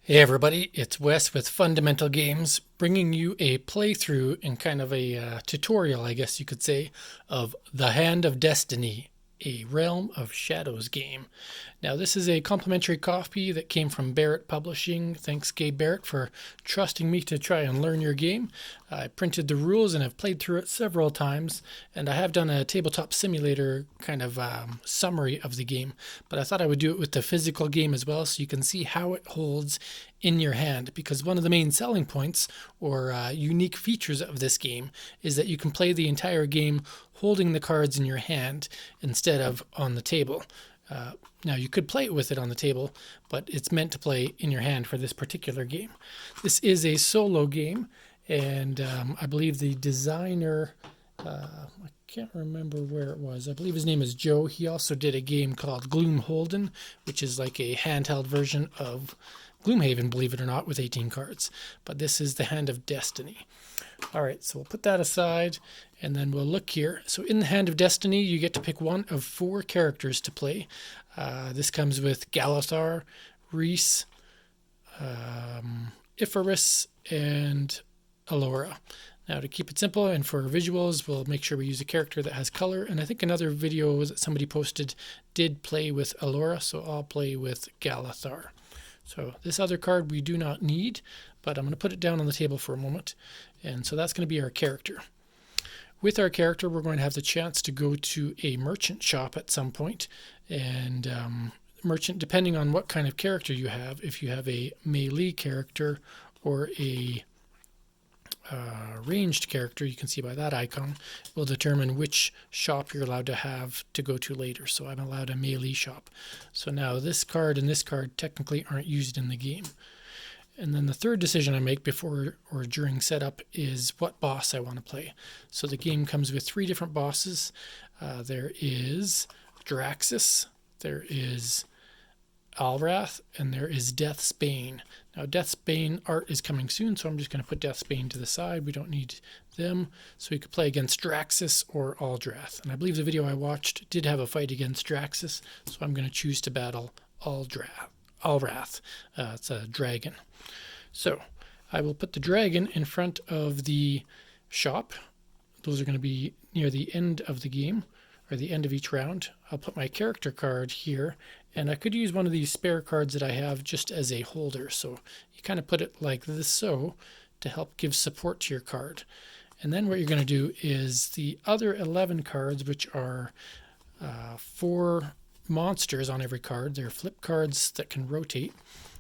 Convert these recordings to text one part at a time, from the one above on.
Hey everybody, it's Wes with Fundamental Games, bringing you a playthrough and kind of a tutorial, I guess you could say, of The Hand of Destiny, a Realm of Shadows game. Now, this is a complimentary copy that came from Barrett Publishing. Thanks, Gabe Barrett, for trusting me to try and learn your game. I printed the rules and have played through it several times, and I have done a tabletop simulator kind of summary of the game, but I thought I would do it with the physical game as well so you can see how it holds in your hand, because one of the main selling points or unique features of this game is that you can play the entire game holding the cards in your hand instead of on the table. Now, you could play it with it on the table, but it's meant to play in your hand for this particular game. This is a solo game, and I believe the designer, I can't remember where it was. I believe his name is Joe. He also did a game called Gloomholden, which is like a handheld version of Gloomhaven, believe it or not, with 18 cards. But this is the Hand of Destiny. All right, so we'll put that aside, and then we'll look here. So in the Hand of Destiny, you get to pick one of 4 characters to play. This comes with Galithar, Reese, Icarus, and Alora. Now, to keep it simple and for visuals, we'll make sure we use a character that has color. And I think another video that somebody posted did play with Alora, so I'll play with Galithar. So this other card we do not need, but I'm going to put it down on the table for a moment. And so that's going to be our character. With our character, we're going to have the chance to go to a merchant shop at some point. And merchant, depending on what kind of character you have, if you have a melee character or a ranged character, you can see by that icon, will determine which shop you're allowed to have to go to later. So I'm allowed a melee shop. So now this card and this card technically aren't used in the game. And then the third decision I make before or during setup is what boss I want to play. So the game comes with 3 different bosses. There is Draxus, there is Aldreth, and there is Death's Bane. Now, Death's Bane art is coming soon, so I'm just going to put Death's Bane to the side. We don't need them. So we could play against Draxus or Aldreth. And I believe the video I watched did have a fight against Draxus, so I'm going to choose to battle Aldreth. It's a dragon. So I will put the dragon in front of the shop. Those are going to be near the end of the game, or the end of each round. I'll put my character card here, and I could use one of these spare cards that I have just as a holder. So you kind of put it like this, so to help give support to your card. And then what you're going to do is the other 11 cards, which are 4 monsters on every card. They're flip cards that can rotate.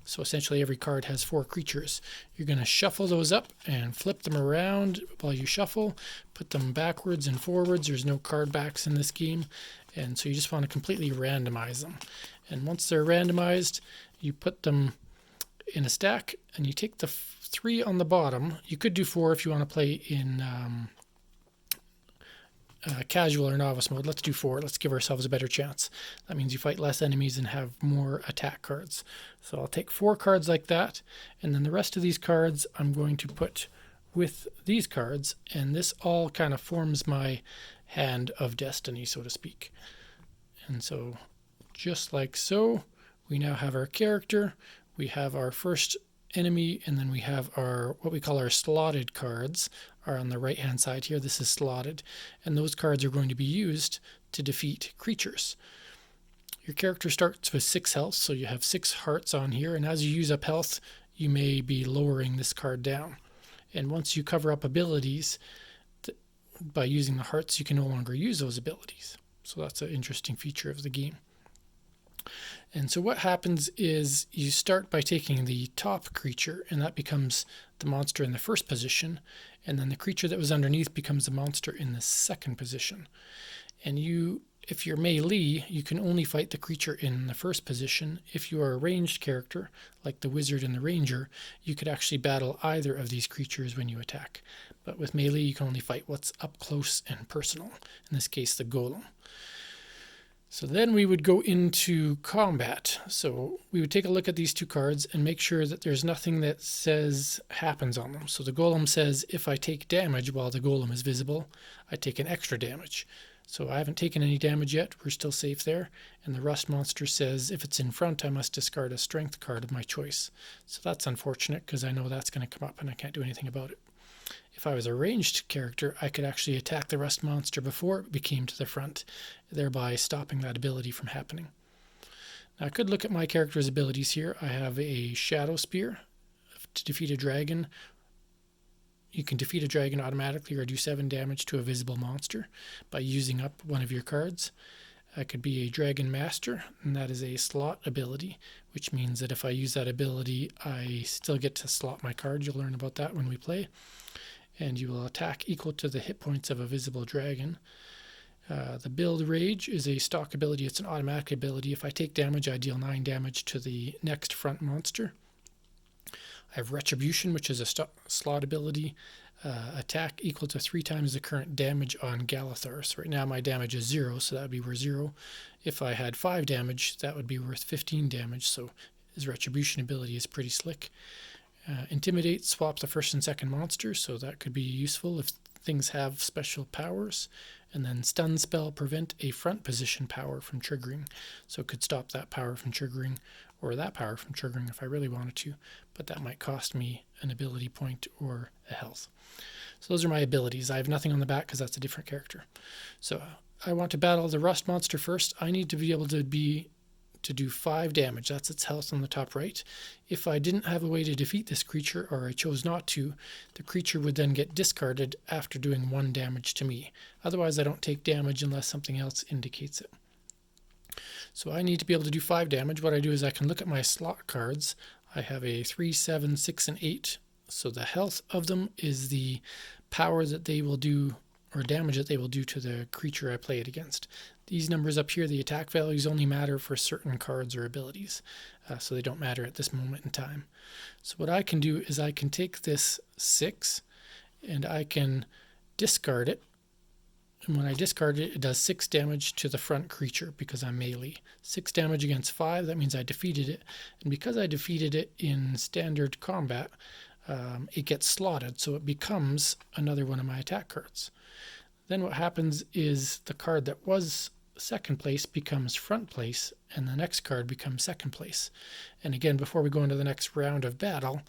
So essentially every card has 4 creatures. You're going to shuffle those up and flip them around while you shuffle. Put them backwards and forwards. There's no card backs in this game. And so you just want to completely randomize them. And once they're randomized, you put them in a stack and you take the 3 on the bottom. You could do 4 if you want to play in casual or novice mode. Let's do 4. Let's give ourselves a better chance. That means you fight less enemies and have more attack cards. So I'll take 4 cards like that, and then the rest of these cards I'm going to put with these cards, and this all kind of forms my Hand of Destiny, so to speak. And so just like so, we now have our character, we have our first enemy, and then we have our what we call our slotted cards are on the right hand side here. This is slotted, and those cards are going to be used to defeat creatures. Your character starts with 6 health, so you have 6 hearts on here, and as you use up health, you may be lowering this card down. And once you cover up abilities by using the hearts, you can no longer use those abilities. So that's an interesting feature of the game. And so what happens is you start by taking the top creature, and that becomes the monster in the first position, and then the creature that was underneath becomes the monster in the second position. And if you're melee, you can only fight the creature in the first position. If you are a ranged character, like the wizard and the ranger, you could actually battle either of these creatures when you attack. But with melee, you can only fight what's up close and personal, in this case the golem. So then we would go into combat. So we would take a look at these 2 cards and make sure that there's nothing that says happens on them. So the golem says if I take damage while the golem is visible, I take an extra damage. So I haven't taken any damage yet. We're still safe there. And the rust monster says if it's in front, I must discard a strength card of my choice. So that's unfortunate because I know that's going to come up and I can't do anything about it. If I was a ranged character, I could actually attack the rust monster before it became to the front, thereby stopping that ability from happening. Now I could look at my character's abilities here. I have a shadow spear to defeat a dragon. You can defeat a dragon automatically or do 7 damage to a visible monster by using up one of your cards. I could be a dragon master, and that is a slot ability, which means that if I use that ability, I still get to slot my card. You'll learn about that when we play. And you will attack equal to the hit points of a visible dragon. The Build Rage is a stock ability. It's an automatic ability. If I take damage, I deal 9 damage to the next front monster. I have Retribution, which is a slot ability. Attack equal to 3 times the current damage on Galithar. So right now my damage is 0, so that would be worth 0. If I had 5 damage, that would be worth 15 damage. So his Retribution ability is pretty slick. Intimidate swaps the first and second monster, so that could be useful if things have special powers. And then Stun Spell, prevent a front position power from triggering. So it could stop that power from triggering, or that power from triggering if I really wanted to, but that might cost me an ability point or a health. So those are my abilities. I have nothing on the back because that's a different character. So I want to battle the rust monster first. I need to be able to do 5 damage. That's its health on the top right. If I didn't have a way to defeat this creature, or I chose not to, the creature would then get discarded after doing 1 damage to me. Otherwise, I don't take damage unless something else indicates it. So I need to be able to do 5 damage. What I do is I can look at my slot cards. I have a 3, 7, 6, and 8. So the health of them is the power that they will do, or damage that they will do to the creature I play it against. These numbers up here, the attack values, only matter for certain cards or abilities, so they don't matter at this moment in time. So what I can do is I can take this 6 and I can discard it. And when I discard it, it does 6 damage to the front creature because I'm melee. 6 damage against 5, that means I defeated it. And because I defeated it in standard combat, it gets slotted, so it becomes another one of my attack cards. Then what happens is the card that was second place becomes front place, and the next card becomes second place. And again, before we go into the next round of battle,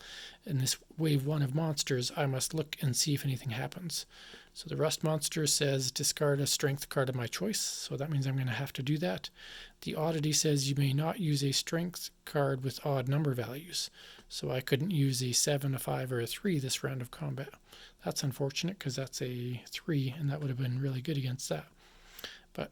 in this wave 1 of monsters, I must look and see if anything happens. So the rust monster says discard a strength card of my choice, so that means I'm going to have to do that. The oddity says you may not use a strength card with odd number values, so I couldn't use a 7, a 5, or a 3 this round of combat. That's unfortunate because that's a 3, and that would have been really good against that. But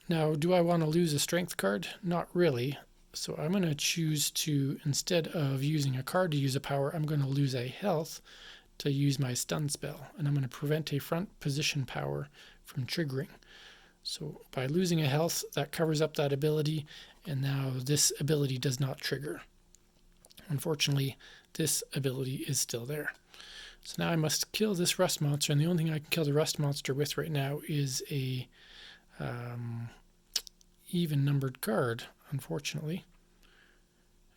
now, do I want to lose a strength card? Not really. So I'm going to choose to, instead of using a card to use a power, I'm going to lose a health to use my stun spell, and I'm going to prevent a front position power from triggering. So by losing a health, that covers up that ability, and now this ability does not trigger. Unfortunately, this ability is still there. So now I must kill this rust monster, and the only thing I can kill the rust monster with right now is a even numbered card, unfortunately.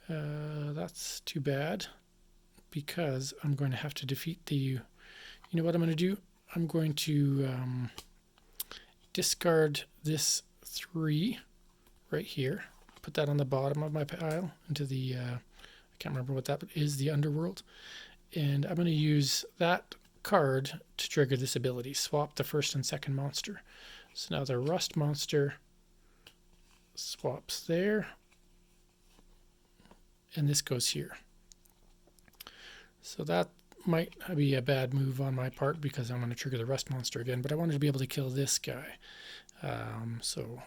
That's too bad, because I'm going to have to defeat the... You know what I'm going to do? I'm going to discard this 3 right here, put that on the bottom of my pile into the... I can't remember what that is, the underworld. And I'm going to use that card to trigger this ability, swap the first and second monster. So now the rust monster swaps there, and this goes here. So that might be a bad move on my part because I'm going to trigger the rust monster again, but I wanted to be able to kill this guy. So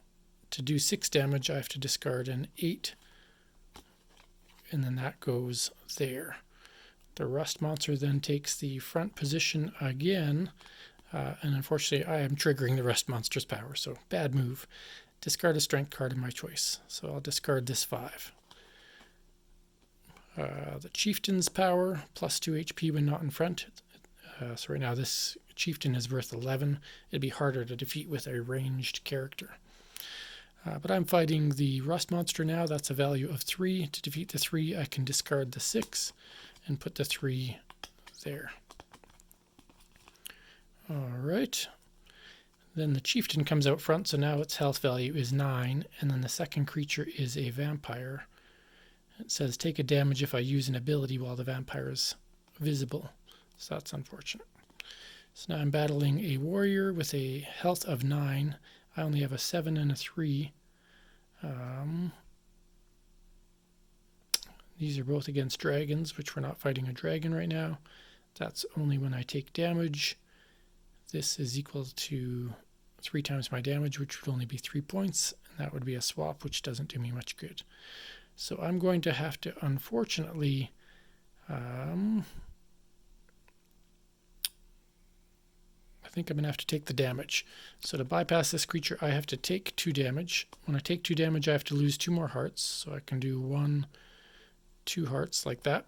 to do 6 damage, I have to discard an 8, and then that goes there. The rust monster then takes the front position again, and unfortunately I am triggering the rust monster's power, so bad move. Discard a strength card of my choice. So I'll discard this 5. The chieftain's power, plus 2 HP when not in front. So right now this chieftain is worth 11. It'd be harder to defeat with a ranged character. But I'm fighting the rust monster now. That's a value of 3. To defeat the 3, I can discard the 6 and put the 3 there. All right. Then the chieftain comes out front, so now its health value is 9, and then the second creature is a vampire. It says take a damage if I use an ability while the vampire is visible, so that's unfortunate. So now I'm battling a warrior with a health of 9. I only have a 7 and a 3. These are both against dragons, which we're not fighting a dragon right now. That's only when I take damage. This is equal to 3 times my damage, which would only be 3 points, and that would be a swap, which doesn't do me much good. So I'm going to have to, unfortunately, I think I'm going to have to take the damage. So to bypass this creature, I have to take 2 damage. When I take 2 damage, I have to lose 2 more hearts. So I can do 1, 2 hearts like that.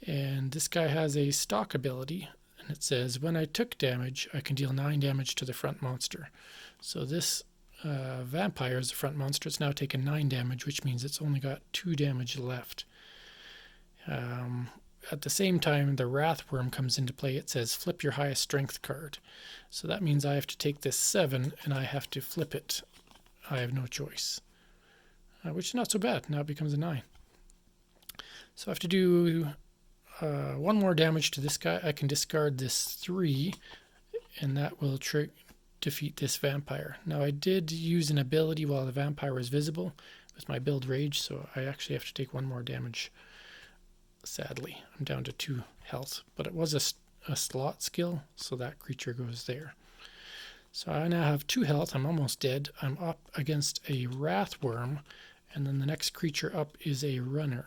And this guy has a stock ability, and it says when I took damage, I can deal 9 damage to the front monster. So this vampire is the front monster. It's now taken 9 damage, which means it's only got 2 damage left. At the same time, the Wrathworm comes into play. It says flip your highest strength card. So that means I have to take this 7 and I have to flip it. I have no choice, which is not so bad. Now it becomes a 9. So I have to do 1 more damage to this guy. I can discard this 3, and that will defeat this vampire. Now I did use an ability while the vampire was visible with my build rage, so I actually have to take 1 more damage. Sadly, I'm down to 2 health, but it was a slot skill, so that creature goes there. So I now have 2 health. I'm almost dead. I'm up against a Wrathworm, and then the next creature up is a runner.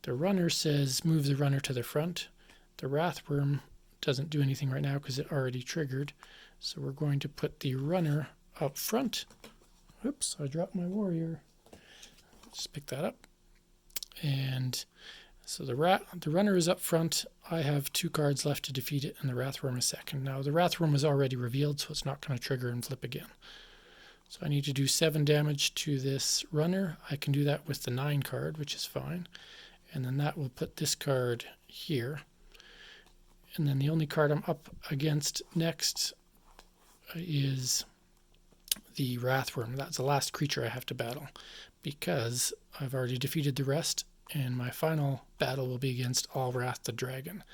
The runner says move the runner to the front. The Wrathworm doesn't do anything right now because it already triggered. So we're going to put the runner up front. Oops, I dropped my warrior. Just pick that up. And so the runner is up front. I have 2 cards left to defeat it, and the Wrathworm is second. Now the Wrathworm is already revealed, so it's not going to trigger and flip again. So I need to do 7 damage to this runner. I can do that with the 9 card, which is fine. And then that will put this card here. And then the only card I'm up against next is the Wrathworm. That's the last creature I have to battle because I've already defeated the rest, and my final battle will be against Aldreth the dragon,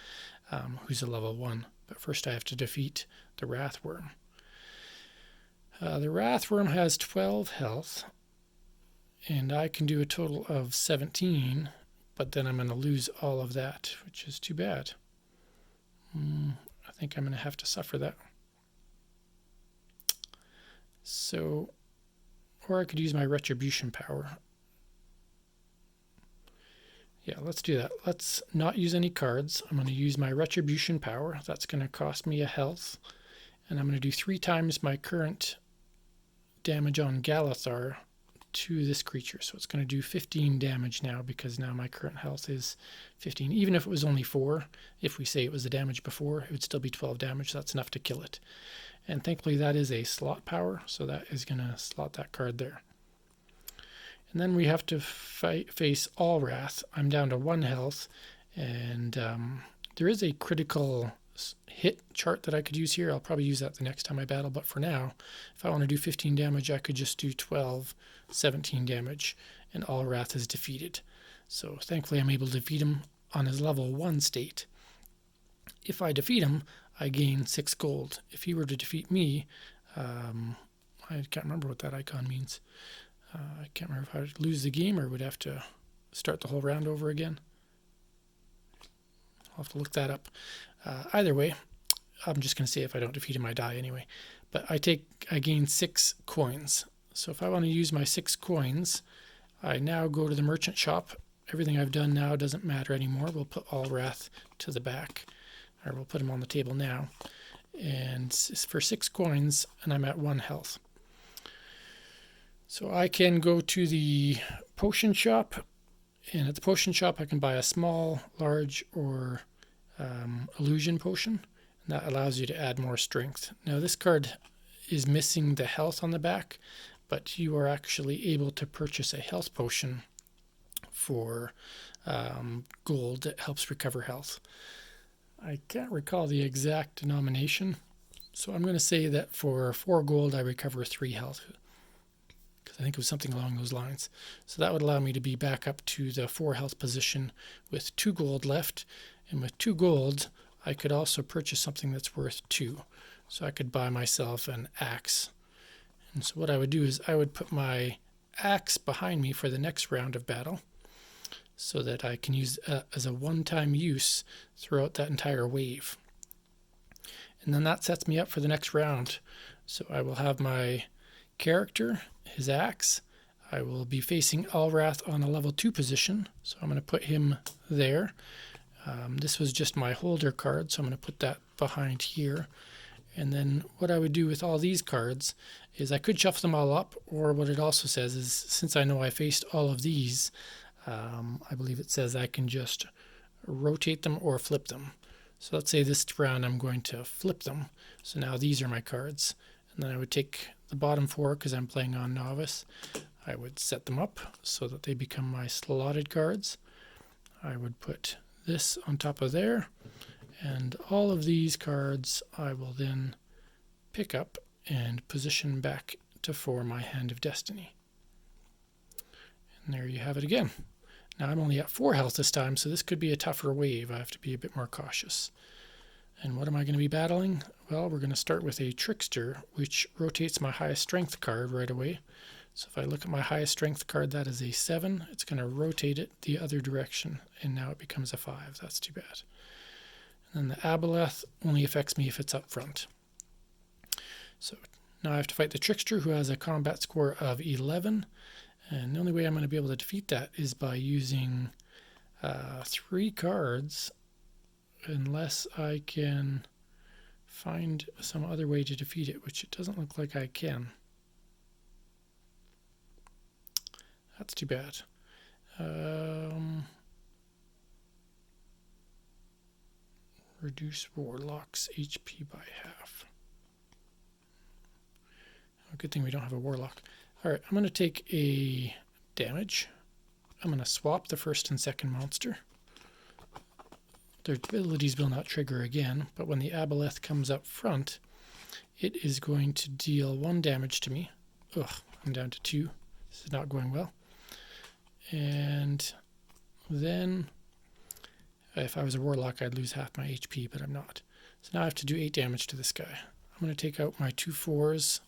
who's a level 1. But first I have to defeat the Wrathworm. The Wrathworm has 12 health, and I can do a total of 17, but then I'm going to lose all of that, which is too bad. I think I'm going to have to suffer that. So, or I could use my retribution power. Yeah, let's do that. Let's not use any cards. I'm going to use my retribution power. That's going to cost me a health. And I'm going to do 3 times my current damage on Galathar to this creature. So it's going to do 15 damage now because now my current health is 15. Even if it was only 4, if we say it was the damage before, it would still be 12 damage. That's enough to kill it. And thankfully that is a slot power, so that is going to slot that card there. And then we have to face Aldreth. I'm down to 1 health, and there is a critical hit chart that I could use here. I'll probably use that the next time I battle, but for now, if I want to do 15 damage, I could just do 12, 17 damage, and Aldreth is defeated. So thankfully I'm able to defeat him on his level 1 state. If I defeat him, I gain 6 gold. If he were to defeat me, I can't remember what that icon means. I can't remember if I would lose the game or would have to start the whole round over again. I'll have to look that up. Either way, I'm just going to say if I don't defeat him, I die anyway. But I gain 6 coins. So if I want to use my 6 coins, I now go to the merchant shop. Everything I've done now doesn't matter anymore. We'll put Aldreth to the back, or we'll put him on the table now. And it's for 6 coins, and I'm at 1 health. So I can go to the potion shop, and at the potion shop I can buy a small, large, or illusion potion. And that allows you to add more strength. Now this card is missing the health on the back, but you are actually able to purchase a health potion for gold that helps recover health. I can't recall the exact denomination, So I'm going to say that for 4 gold I recover 3 health, because I think it was something along those lines. So that would allow me to be back up to the 4 health position with 2 gold left. And with 2 gold, I could also purchase something that's worth 2. So I could buy myself an axe. And so what I would do is I would put my axe behind me for the next round of battle, so that I can use as a one-time use throughout that entire wave. And then that sets me up for the next round. So I will have my character, his axe. I will be facing Aldreth on a level 2 position, so I'm going to put him there. This was just my holder card, so I'm going to put that behind here. And then what I would do with all these cards is I could shuffle them all up, or what it also says is, since I know I faced all of these, I believe it says I can just rotate them or flip them. So let's say this round I'm going to flip them. So now these are my cards. And then I would take the bottom 4, because I'm playing on novice. I would set them up so that they become my slotted cards. I would put this on top of there. And all of these cards I will then pick up and position back to form my Hand of Destiny. And there you have it again. Now I'm only at 4 health this time, so this could be a tougher wave. I have to be a bit more cautious. And what am I going to be battling? Well, we're going to start with a Trickster, which rotates my highest strength card right away. So if I look at my highest strength card, that is a 7. It's going to rotate it the other direction, and now it becomes a 5. That's too bad. And then the Aboleth only affects me if it's up front. So now I have to fight the Trickster, who has a combat score of 11. And the only way I'm going to be able to defeat that is by using 3 cards, unless I can find some other way to defeat it, which it doesn't look like I can. That's too bad. Reduce Warlock's HP by half. Oh, good thing we don't have a Warlock. Alright, I'm going to take a damage. I'm going to swap the first and second monster. Their abilities will not trigger again, but when the Aboleth comes up front, it is going to deal 1 damage to me. Ugh, I'm down to 2. This is not going well. And then, if I was a Warlock, I'd lose half my HP, but I'm not. So now I have to do 8 damage to this guy. I'm going to take out my 2 4s.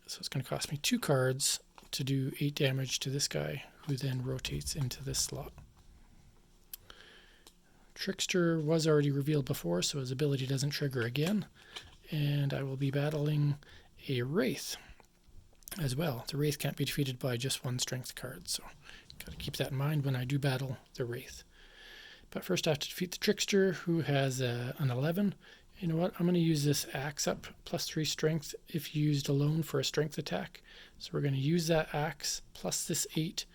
So it's going to cost me 2 cards to do 8 damage to this guy, who then rotates into this slot. Trickster was already revealed before, so his ability doesn't trigger again. And I will be battling a Wraith as well. The Wraith can't be defeated by just 1 strength card, so got to keep that in mind when I do battle the Wraith. But first I have to defeat the Trickster, who has an 11. You know what? I'm going to use this axe up, plus 3 strength if used alone for a strength attack. So we're going to use that axe plus this 8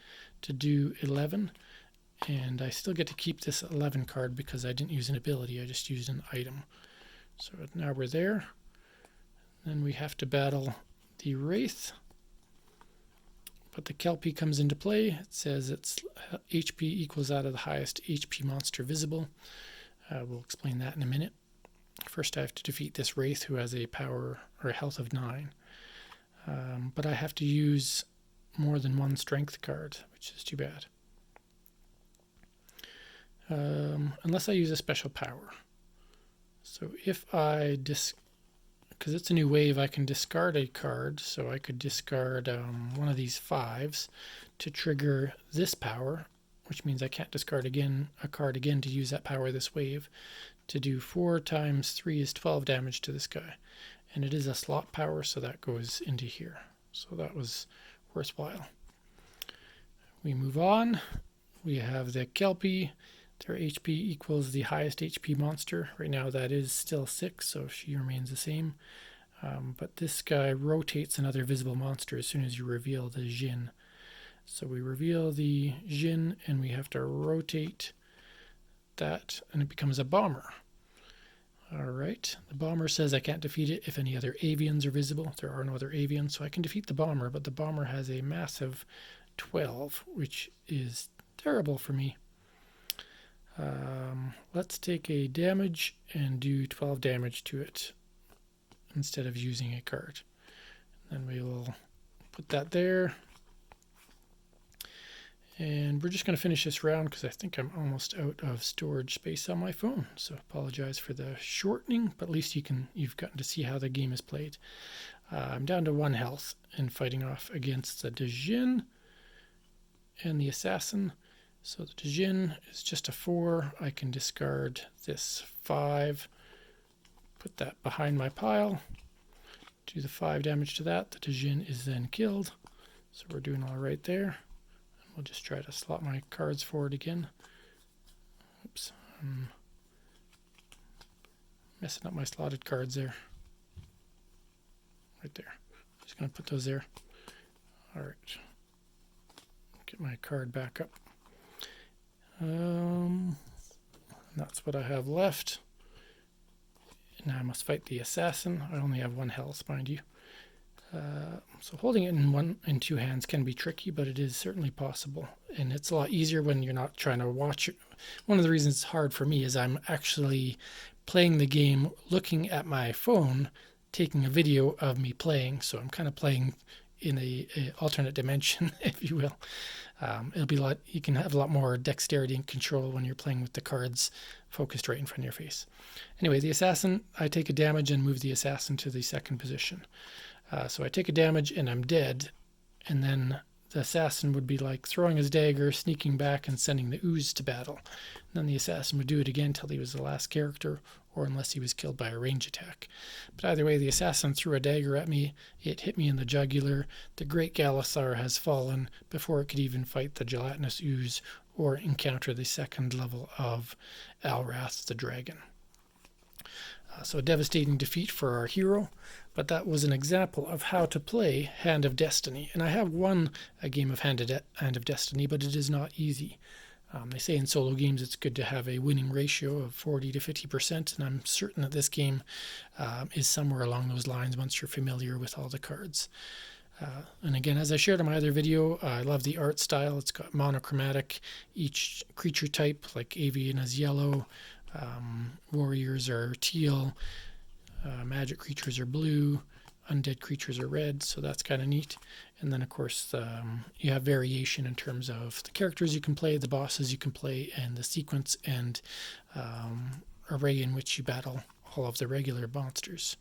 to do 11. And I still get to keep this 11 card because I didn't use an ability, I just used an item. So now we're there. Then we have to battle the Wraith. But the Kelpie comes into play. It says its HP equals that of the highest HP monster visible. We'll explain that in a minute. First I have to defeat this Wraith, who has a power or a health of 9. But I have to use more than 1 strength card, which is too bad. Unless I use a special power. So if I because it's a new wave, I can discard a card. So I could discard one of these 5s to trigger this power, which means I can't discard a card again to use that power this wave, to do 4 times 3 is 12 damage to this guy. And it is a slot power, so that goes into here. So that was worthwhile. We move on. We have the Kelpie. Their HP equals the highest HP monster. Right now that is still 6, so she remains the same. But this guy rotates another visible monster as soon as you reveal the Jinn. So we reveal the Jinn, and we have to rotate that, and it becomes a bomber. Alright, the bomber says I can't defeat it if any other avians are visible. There are no other avians, so I can defeat the bomber, but the bomber has a massive 12, which is terrible for me. Let's take a damage and do 12 damage to it. instead of using a card. Then we will put that there. And we're just going to finish this round because I think I'm almost out of storage space on my phone. So apologize for the shortening, but at least you've gotten to see how the game is played. I'm down to 1 health and fighting off against the Djinn and the Assassin. So the Djinn is just a 4. I can discard this 5, put that behind my pile, do the 5 damage to that. The Djinn is then killed. So we're doing all right there. We'll just try to slot my cards forward again. Oops, I'm messing up my slotted cards there. Right there. Just going to put those there. All right. Get my card back up. That's what I have left. Now I must fight the Assassin. I only have 1 health, mind you. So holding it in 2 hands can be tricky, but it is certainly possible. And it's a lot easier when you're not trying to watch it. One of the reasons it's hard for me is I'm actually playing the game, looking at my phone, taking a video of me playing. So I'm kind of playing in a alternate dimension, if you will. It'll be you can have a lot more dexterity and control when you're playing with the cards focused right in front of your face. Anyway, the Assassin, I take a damage and move the Assassin to the 2nd position. So I take a damage and I'm dead, and then the Assassin would be like throwing his dagger, sneaking back and sending the ooze to battle. And then the Assassin would do it again till he was the last character, or unless he was killed by a range attack. But either way, the Assassin threw a dagger at me, it hit me in the jugular. The Great Galathar has fallen before it could even fight the gelatinous ooze or encounter the 2nd level of Aldreth the dragon. So a devastating defeat for our hero, but that was an example of how to play Hand of Destiny. And I have won a game of Hand of Destiny, but it is not easy. They say in solo games it's good to have a winning ratio of 40 to 50%, and I'm certain that this game is somewhere along those lines once you're familiar with all the cards. And again, as I shared in my other video, I love the art style. It's got monochromatic. Each creature type, like avian, is yellow. Warriors are teal, magic creatures are blue, undead creatures are red, so that's kind of neat. And then of course you have variation in terms of the characters you can play, the bosses you can play, and the sequence and array in which you battle all of the regular monsters.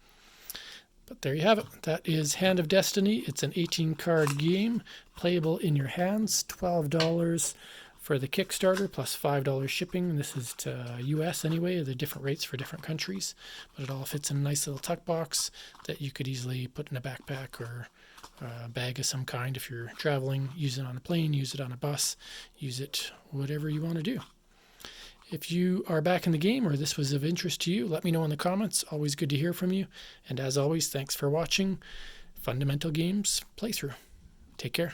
But there you have it. That is Hand of Destiny. It's an 18-card game, playable in your hands, $12 for the Kickstarter, plus $5 shipping. This is to US anyway. They're different rates for different countries, but it all fits in a nice little tuck box that you could easily put in a backpack or a bag of some kind if you're traveling. Use it on a plane, use it on a bus, use it whatever you want to do. If you are back in the game or this was of interest to you, let me know in the comments. Always good to hear from you. And as always, thanks for watching Fundamental Games Playthrough. Take care.